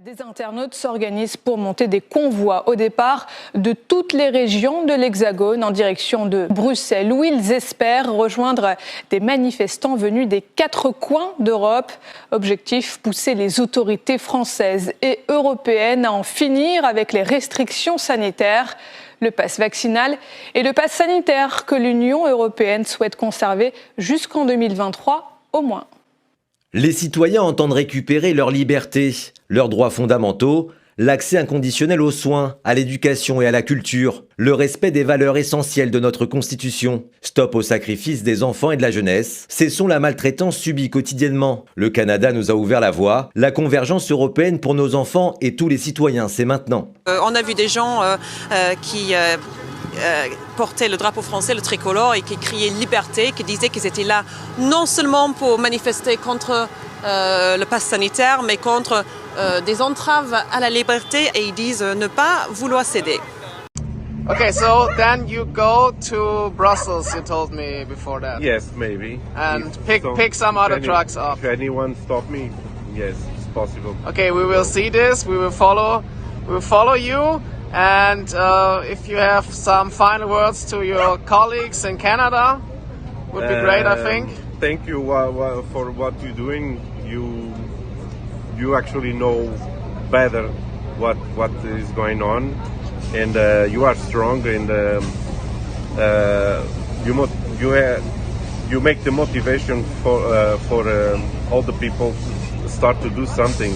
Des internautes s'organisent pour monter des convois au départ de toutes les régions de l'Hexagone en direction de Bruxelles, où ils espèrent rejoindre des manifestants venus des 4 coins d'Europe. Objectif, pousser les autorités françaises et européennes à en finir avec les restrictions sanitaires. Le pass vaccinal et le pass sanitaire que l'Union européenne souhaite conserver jusqu'en 2023 au moins. Les citoyens entendent récupérer leur liberté, leurs droits fondamentaux, l'accès inconditionnel aux soins, à l'éducation et à la culture, le respect des valeurs essentielles de notre Constitution. Stop au sacrifice des enfants et de la jeunesse. Cessons la maltraitance subie quotidiennement. Le Canada nous a ouvert la voie. La convergence européenne pour nos enfants et tous les citoyens, c'est maintenant. On a vu des gens qui portaient le drapeau français, le tricolore, et qui criaient liberté, qui disaient qu'ils étaient là non seulement pour manifester contre le pass sanitaire, mais contre des entraves à la liberté, et ils disent ne pas vouloir céder. Okay, so then you go to Brussels, you told me before that. Yes, maybe. And pick some other trucks up. If anyone stop me, yes, it's possible. Okay, we will see this. We will follow you. And if you have some final words to your colleagues in Canada, would be great, I think. Thank you for what you're doing. You actually know better what is going on, and you are strong, and you make the motivation for all the people to start to do something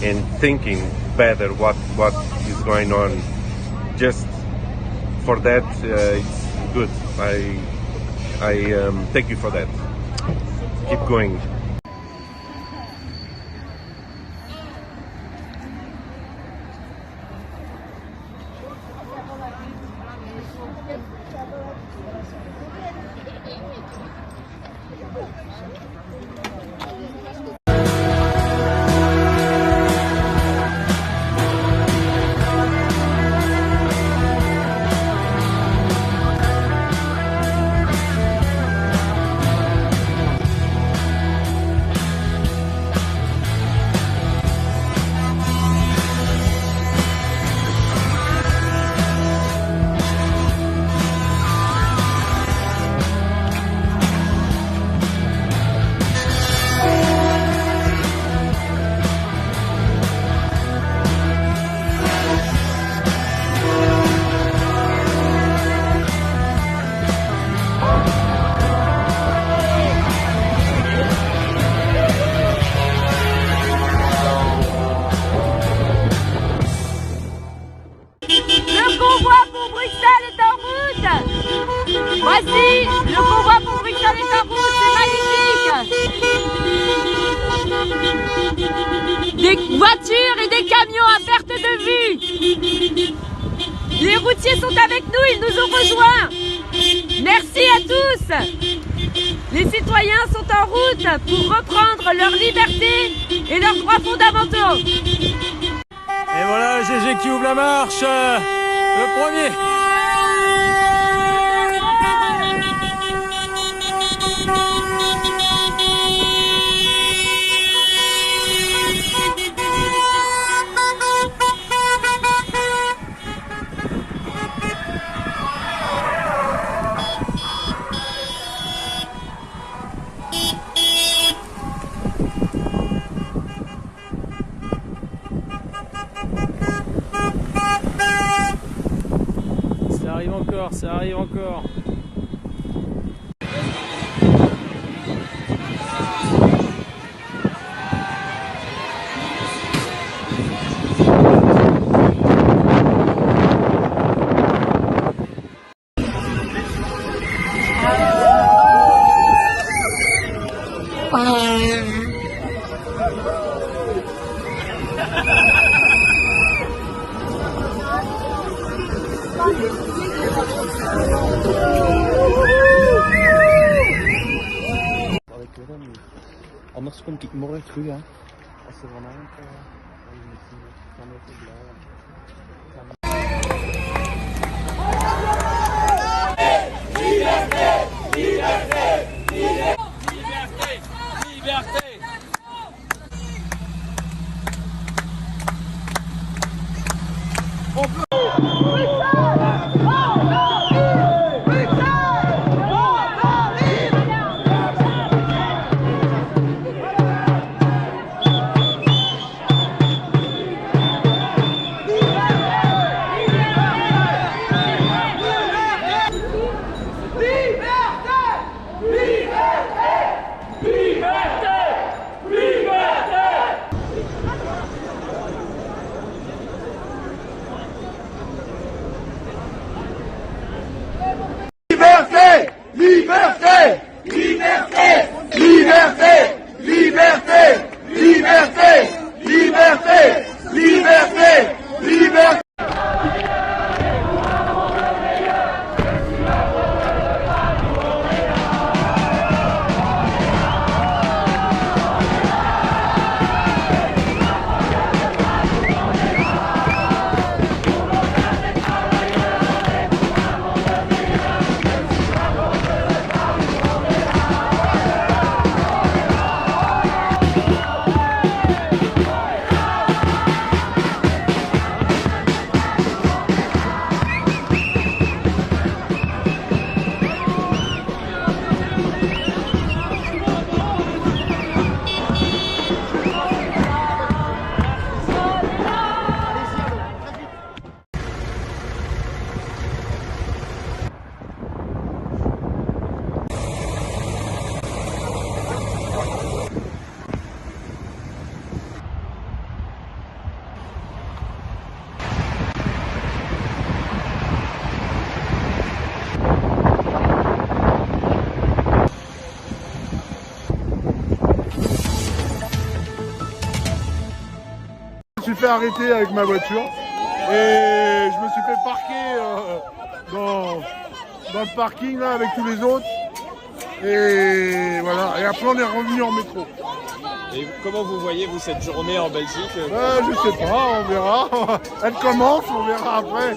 and thinking better what is going on. Just for that, it's good. I thank you for that. Keep going. Voici, le convoi pour Bruxelles est en route, c'est magnifique. Des voitures et des camions à perte de vue. Les routiers sont avec nous, ils nous ont rejoints. Merci à tous. Les citoyens sont en route pour reprendre leur liberté et leurs droits fondamentaux. Et voilà GG qui ouvre la marche, le premier. Ça arrive encore. Anders kom ik morgen terug, hè. Als er vanavond kan even blijven. Liberté, liberté, liberté, liberté, liberté. Liberté, liberté, liberté, liberté, liberté, liberté, liberté, liberté, liberté. Je me suis fait arrêter avec ma voiture et je me suis fait parquer dans le parking là avec tous les autres et voilà, et après on est revenu en métro. Et comment vous voyez vous cette journée en Belgique? Je sais pas, on verra. Elle commence, on verra après.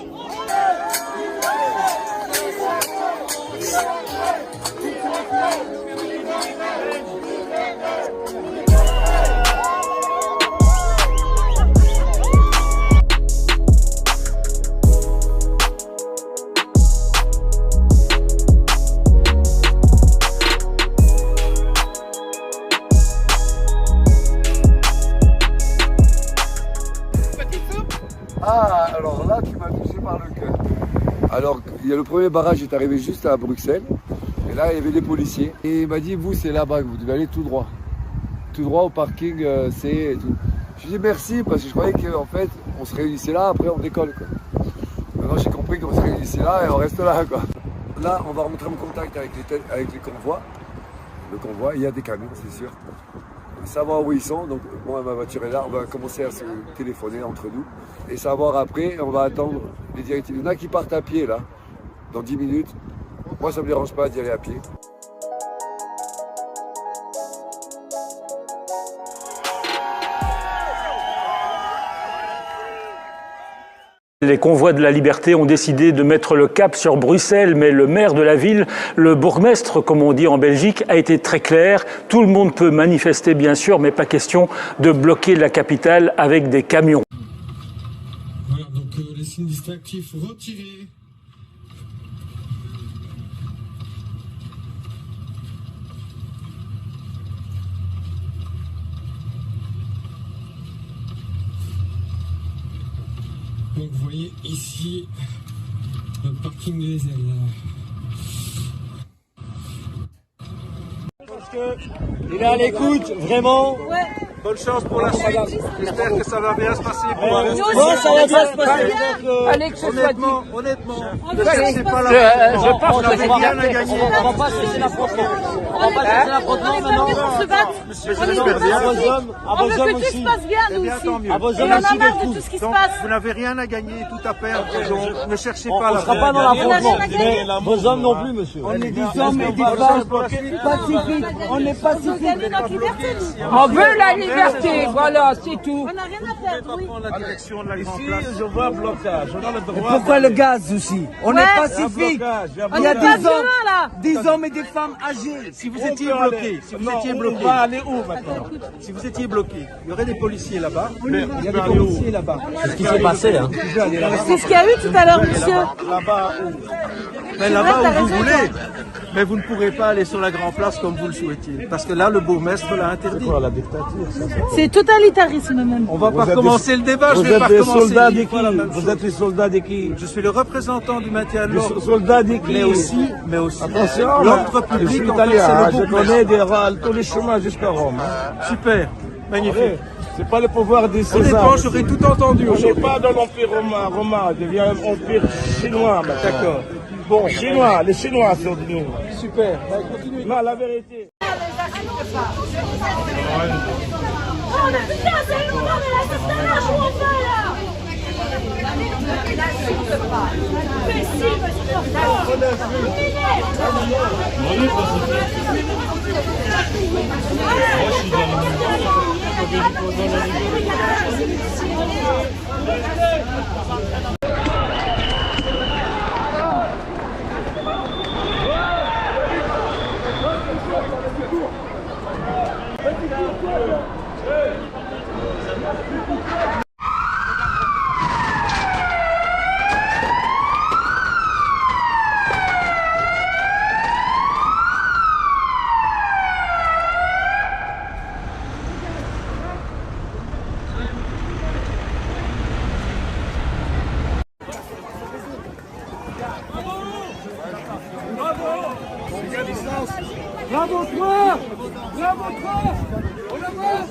Ah, alors là, tu m'as touché par le cœur. Alors, il y a le premier barrage est arrivé juste à Bruxelles. Et là, il y avait des policiers. Et il m'a dit, vous, c'est là-bas que vous devez aller tout droit. Tout droit au parking C et tout. Je lui ai dit merci parce que je croyais qu'en fait, on se réunissait là, après on décolle, quoi. Maintenant, j'ai compris qu'on se réunissait là et on reste là, quoi. Là, on va rentrer en contact avec les convois. Le convoi, il y a des camions, c'est sûr. Savoir où ils sont, donc moi ma voiture est là, on va commencer à se téléphoner entre nous et savoir après, on va attendre les directives. Il y en a qui partent à pied là, dans 10 minutes. Moi ça me dérange pas d'y aller à pied. Les convois de la liberté ont décidé de mettre le cap sur Bruxelles, mais le maire de la ville, le bourgmestre, comme on dit en Belgique, a été très clair. Tout le monde peut manifester, bien sûr, mais pas question de bloquer la capitale avec des camions. Voilà, donc les signes distractifs retirés. Donc vous voyez ici le parking de Ezel. Parce qu'il est à l'écoute, vraiment. Ouais. Bonne chance pour la suite. J'espère que ça va bien se passer. Non, ça va bien se passer. Allez, que ce soit dit. Honnêtement, ne cherchez pas l'affrontement. Je pense que c'est rien à gagner. On va pas chercher l'affrontement. On va pas chercher l'affrontement maintenant. On se bat. On veut que tout se passe bien, nous aussi. Et on a marre de tout ce qui se passe. Vous n'avez rien à gagner, tout à perdre. Donc ne cherchez pas On ne sera pas dans l'affrontement. Mais vos hommes non plus, monsieur. On est des hommes et des femmes pacifiques. On est pacifiques. On veut la liberté, voilà, c'est tout. On n'a rien à perdre, oui. la direction de la grande Ici, place. je vois blocage. On a le droit. Pourquoi le gaz aussi? On est pacifique. On n'est pas violents, là. Des hommes et des femmes âgés. Si vous étiez bloqué, on va aller où maintenant? si vous étiez bloqué, il y aurait des policiers là-bas. Il y a des policiers là-bas. C'est ce qui s'est passé là. C'est ce qu'il y a eu tout à l'heure, monsieur. Là-bas où? Mais là-bas où vous voulez. Mais vous ne pourrez pas aller sur la grande place comme vous le souhaitiez. Parce que là, le bourgmestre l'a interdit. La dictature, ça. C'est totalitarisme même. On va pas recommencer le débat, je Vous vais pas êtes des recommencer. soldats de qui? Vous êtes les soldats de qui? Je suis le représentant du maintien de Les l'ordre. soldats de qui? Mais aussi, Attention, l'ordre je public, suis en fait, italien, c'est le je bourgmestre. connais tous les chemins jusqu'à Rome. Super, magnifique. C'est pas le pouvoir des On César. dépend, j'aurais tout entendu On n'est aujourd'hui. pas dans l'empire romain, je deviens empire chinois maintenant. D'accord. Bon, Chinois, les Chinois sont de nous. Super, continuez. Non, la vérité. Oh, mais putain, c'est long, mais là, c'est ça, là, je suis en bas, là. Il insulte pas. Mais si, mais c'est pas fort. Bravo toi! Bravo toi! On avance!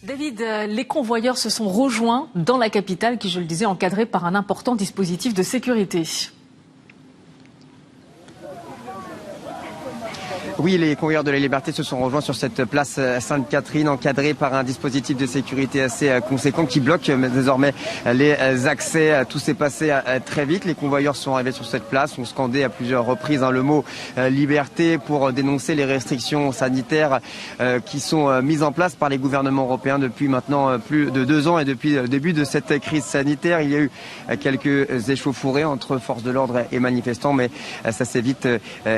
David, les convoyeurs se sont rejoints dans la capitale qui, je le disais, encadrée par un important dispositif de sécurité. Oui, les convoyeurs de la liberté se sont rejoints sur cette place Sainte-Catherine, encadrée par un dispositif de sécurité assez conséquent qui bloque désormais les accès. Tout s'est passé très vite. Les convoyeurs sont arrivés sur cette place, ont scandé à plusieurs reprises le mot liberté pour dénoncer les restrictions sanitaires qui sont mises en place par les gouvernements européens depuis maintenant plus de 2 ans et depuis le début de cette crise sanitaire. Il y a eu quelques échauffourées entre forces de l'ordre et manifestants, mais ça s'est vite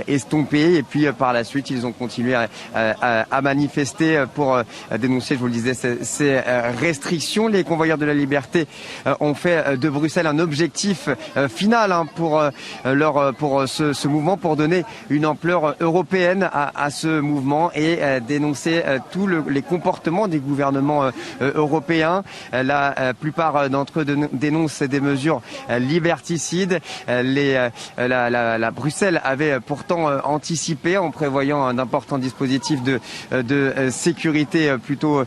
estompé. Et puis par la suite, ils ont continué à manifester pour dénoncer, je vous le disais, ces restrictions. Les convoyeurs de la liberté ont fait de Bruxelles un objectif final pour ce mouvement, pour donner une ampleur européenne à ce mouvement et dénoncer tous les comportements des gouvernements européens. La plupart d'entre eux dénoncent des mesures liberticides. La Bruxelles avait pourtant anticipé en prévoyant un important dispositif de sécurité plutôt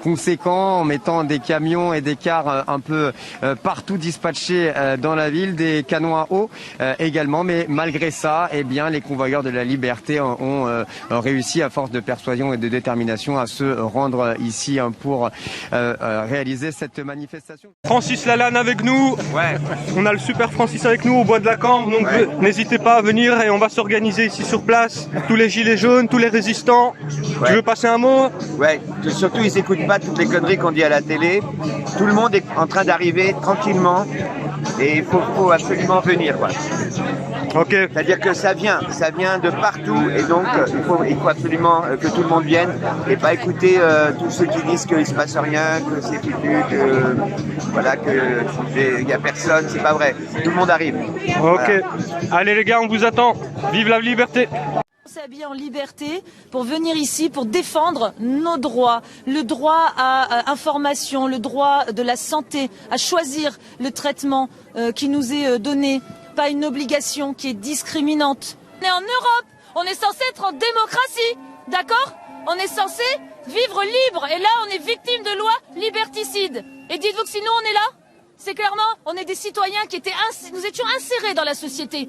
conséquent, en mettant des camions et des cars un peu partout dispatchés dans la ville, des canons à eau également. Mais malgré ça, eh bien, les convoyeurs de la liberté ont réussi, à force de persuasion et de détermination, à se rendre ici pour réaliser cette manifestation. Francis Lalanne avec nous. Ouais. On a le super Francis avec nous au bois de la Cambre, donc n'hésitez pas à venir et on va s'organiser ici sur place. Tous les gilets jaunes, tous les résistants. Ouais. Tu veux passer un mot? Ouais, surtout ils n'écoutent pas toutes les conneries qu'on dit à la télé. Tout le monde est en train d'arriver tranquillement et il faut absolument venir, quoi. Ok. C'est-à-dire que ça vient de partout et donc il faut absolument que tout le monde vienne et pas écouter tous ceux qui disent qu'il ne se passe rien, que c'est foutu, qu'il n'y a personne, c'est pas vrai. Tout le monde arrive. Ok. Voilà. Allez les gars, on vous attend. Vive la liberté. s'habiller en liberté pour venir ici, pour défendre nos droits. Le droit à information, le droit de la santé, à choisir le traitement qui nous est donné. Pas une obligation qui est discriminante. On est en Europe, on est censé être en démocratie, d'accord? On est censé vivre libre et là on est victime de lois liberticides. Et dites-vous que si nous on est là, c'est clairement, on est des citoyens qui nous étions insérés dans la société.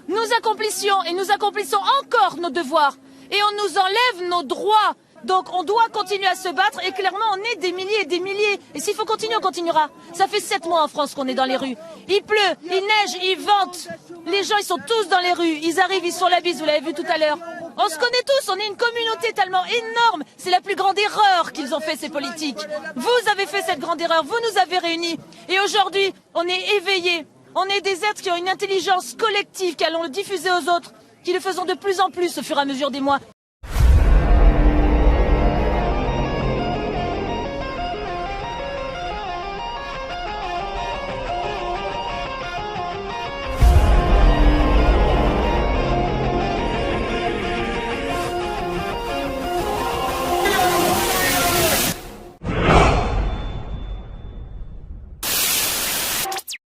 Nous accomplissions et nous accomplissons encore nos devoirs et on nous enlève nos droits. Donc on doit continuer à se battre et clairement on est des milliers et des milliers. Et s'il faut continuer, on continuera. Ça fait 7 mois en France qu'on est dans les rues. Il pleut, il neige, il vente. Les gens ils sont tous dans les rues. Ils arrivent, ils sont la bise, vous l'avez vu tout à l'heure. On se connaît tous, on est une communauté tellement énorme. C'est la plus grande erreur qu'ils ont fait ces politiques. Vous avez fait cette grande erreur, vous nous avez réunis. Et aujourd'hui, on est éveillés. On est des êtres qui ont une intelligence collective, qui allons le diffuser aux autres, qui le faisons de plus en plus au fur et à mesure des mois.